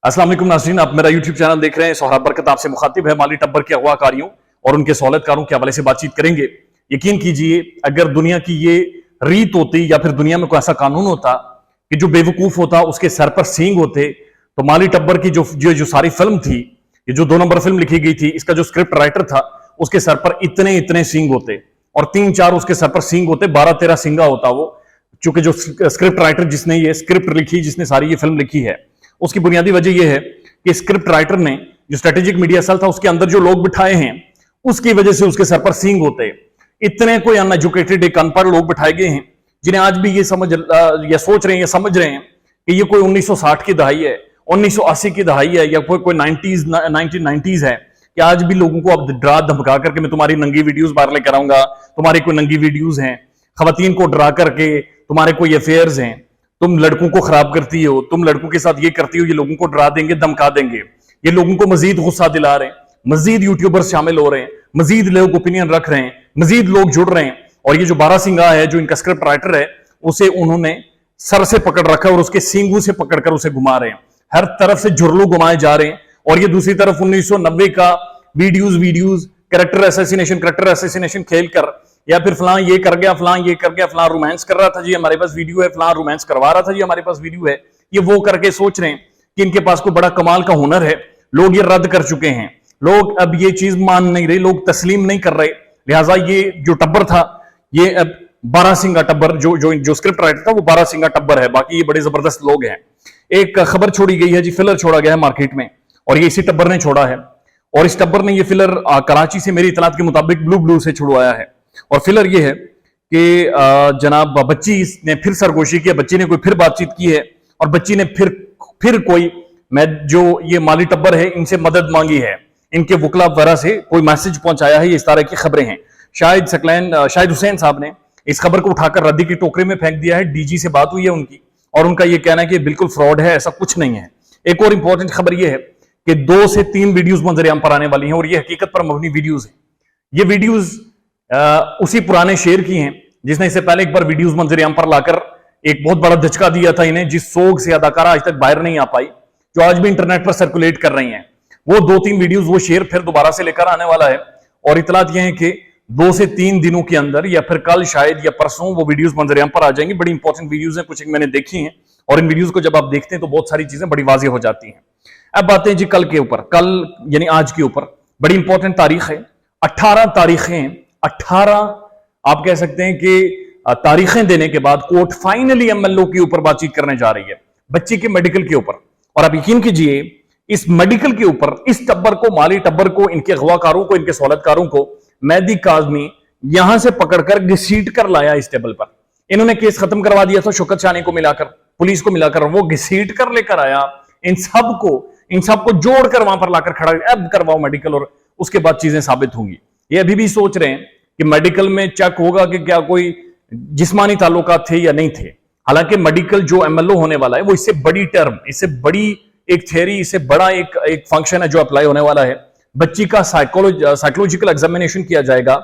अस्सलाम वालेकुम नाज़रीन, आप मेरा यूट्यूब चैनल देख रहे हैं। सोहराब बरकत आपसे मुखातिब है। माली टब्बर के अगवाकारियों और उनके सहूलतकारों के हवाले से बातचीत करेंगे। यकीन कीजिए, अगर दुनिया की ये रीत होती या फिर दुनिया में कोई ऐसा कानून होता कि जो बेवकूफ होता उसके सर पर सींग होते, तो माली टब्बर की जो सारी फिल्म थी, ये जो 2 नंबर फिल्म लिखी गई थी, इसका जो स्क्रिप्ट राइटर था उसके सर पर इतने इतने सींग होते और 3-4 उसके सर पर सींग होते, 12-13 सींगा होता वो। चूंकि जो स्क्रिप्ट राइटर जिसने ये स्क्रिप्ट लिखी, जिसने सारी ये फिल्म लिखी है, उसकी बुनियादी वजह यह है कि स्क्रिप्ट राइटर ने जो स्ट्रेटेजिक मीडिया सेल था उसके अंदर जो लोग बिठाए हैं, उसकी वजह से उसके सर पर सींग होते। इतने कोई अनएजुकेटेड, एक अनपढ़ लोग बिठाए गए हैं जिन्हें आज भी ये सोच रहे हैं या समझ रहे हैं कि ये कोई 1960 की दहाई है, 1980 की दहाई है, या कोई 1990s है, कि आज भी लोगों को अब डरा धमका करके मैं तुम्हारी नंगी वीडियोस बाहर लेकर आऊंगा, तुम्हारी कोई नंगी वीडियोस हैं, खवातीन को डरा करके तुम्हारे कोई अफेयर्स हैं, तुम लड़कों को खराब करती हो, तुम लड़कों के साथ ये करती हो, ये लोगों को डरा देंगे, धमका देंगे। ये लोगों को मजीद गुस्सा दिला रहे हैं, मजीद यूट्यूबर्स शामिल हो रहे हैं, मजीद लोग ओपिनियन रख रहे हैं, मजीद लोग जुड़ रहे हैं। और ये जो बारासिंगा है, जो इनका स्क्रिप्ट राइटर है, उसे उन्होंने सर से पकड़ रखा है और उसके सींगों से पकड़कर उसे घुमा रहे हैं। हर तरफ से जुर्लू घुमाए जा रहे हैं। और ये दूसरी तरफ 1990 का वीडियोस कैरेक्टर असैसिनेशन खेल कर, या फिर फलां ये कर गया, फलां ये कर गया, फलां रोमांस कर रहा था जी हमारे पास वीडियो है, फलां रोमांस करवा रहा था जी हमारे पास वीडियो है, ये वो करके सोच रहे हैं कि इनके पास कोई बड़ा कमाल का हुनर है। लोग ये रद्द कर चुके हैं, लोग अब ये चीज मान नहीं रहे, लोग तस्लीम नहीं कर रहे। लिहाजा ये जो टब्बर था, ये अब बारासिंगा टब्बर, जो स्क्रिप्ट राइटर था वो बारासिंगा टब्बर है। बाकी ये बड़े जबरदस्त लोग हैं। एक खबर छोड़ी गई है जी, फिलर छोड़ा गया है मार्केट में, और ये इसी टब्बर ने छोड़ा है। और इस टब्बर ने ये फिलर कराची से मेरी इतलात के मुताबिक ब्लू से छुड़वाया है। और फिलर ये है कि जनाब बच्ची ने फिर सरगोशी की, बच्ची ने कोई फिर बातचीत की है, और बच्ची ने फिर कोई जो ये माली टब्बर है इनसे मदद मांगी है, इनके वकला वगैरह से कोई मैसेज पहुंचाया है। ये इस तरह की खबरें हैं। शाहिद हुसैन साहब ने इस खबर को उठाकर रद्दी की टोकरी में फेंक दिया है। डीजी से बात हुई है उनकी, और उनका यह कहना है कि बिल्कुल फ्रॉड है, ऐसा कुछ नहीं है। एक और इंपॉर्टेंट खबर यह है कि 2 से 3 वीडियोस मंजर-ए-आम पर आने वाली हैं, और ये हकीकत पर मबनी वीडियोस हैं। ये वीडियोस उसी पुराने शेर की हैं जिसने इससे पहले एक बार वीडियोस मंजर-ए-आम पर लाकर एक बहुत बड़ा धचका दिया था इन्हें, जिस सोग से अदाकारा आज तक बाहर नहीं आ पाई, जो आज भी इंटरनेट पर सर्कुलेट कर रही हैं। वो 2-3 वीडियोस, वो शेर फिर दोबारा से लेकर आने वाला है। और इतलात यह है कि 2 से 3 दिनों के अंदर, या फिर कल शायद या परसों, वो वीडियोस मंजर-ए-आम पर आ जाएंगी। बड़ी इंपॉर्टेंट वीडियोस हैं, कुछ एक मैंने देखी हैं, और इन वीडियोस को जब आप देखते हैं तो बहुत सारी चीजें बड़ी वाज़ेह हो जाती हैं। अब बातें जी कल के ऊपर, कल यानी आज के ऊपर बड़ी इंपॉर्टेंट तारीख है। 18 तारीखें, 18 आप कह सकते हैं कि तारीखें देने के बाद कोर्ट फाइनली एमएलओ के ऊपर बातचीत करने जा रही है, बच्ची के मेडिकल के ऊपर। और आप यकीन कीजिए, इस मेडिकल के ऊपर इस टब्बर को, माली टब्बर को, इनके अगवाकारों को, इनके सहूलतकारों को मेहदी काज़मी यहां से पकड़कर घसीट कर लाया इस टेबल पर। इन्होंने केस खत्म करवा दिया था शौकत शानी को मिलाकर, पुलिस को मिलाकर, वो घसीट कर लेकर आया इन सबको जोड़कर वहां पर लाकर खड़ा, अब करवाओ मेडिकल और उसके बाद चीजें साबित होंगी। ये अभी भी सोच रहे हैं कि मेडिकल में चेक होगा कि क्या कोई जिस्मानी ताल्लुकात थे या नहीं थे। हालांकि मेडिकल जो एमएलओ होने वाला है वो इससे बड़ी टर्म, इससे बड़ी एक थ्योरी, इससे बड़ा एक फंक्शन है जो अप्लाई होने वाला है। बच्ची का साइकोलॉजिकल एग्जामिनेशन किया जाएगा,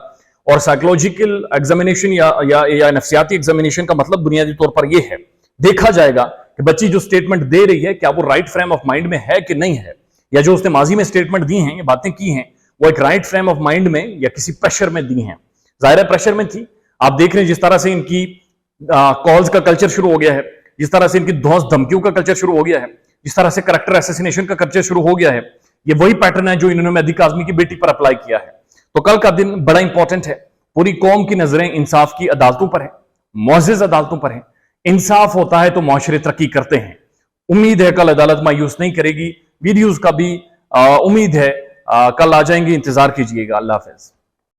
और साइकोलॉजिकल एग्जामिनेशन या नफ्सियाती एग्जामिनेशन का मतलब बुनियादी तौर पर यह है, देखा जाएगा कि बच्ची जो स्टेटमेंट दे रही है क्या वो राइट फ्रेम ऑफ माइंड में है कि नहीं है, या जो उसने माजी में स्टेटमेंट दी हैं, ये बातें की हैं, वो एक राइट फ्रेम ऑफ माइंड में या किसी प्रेशर में दी हैं। जाहिर है प्रेशर में थी। आप देख रहे हैं जिस तरह से इनकी कॉल्स का कल्चर शुरू हो गया है, जिस तरह से इनकी धौंस धमकियों का कल्चर शुरू हो गया है, जिस तरह से कैरेक्टर असैसिनेशन का कल्चर शुरू हो गया है, ये वही पैटर्न है जो इन्होंने मेहदी काज़मी की बेटी पर अप्लाई किया है। तो कल का दिन बड़ा इंपॉर्टेंट है। पूरी कौम की नजरें इंसाफ की अदालतों पर है, मुअज़्ज़ज़ अदालतों पर है। इंसाफ होता है तो मुआशरे तरक्की करते हैं। उम्मीद है कल अदालत मायूस नहीं करेगी। वीडियोस का भी उम्मीद है कल आ जाएंगे, इंतजार कीजिएगा। अल्लाह हाफ़िज़।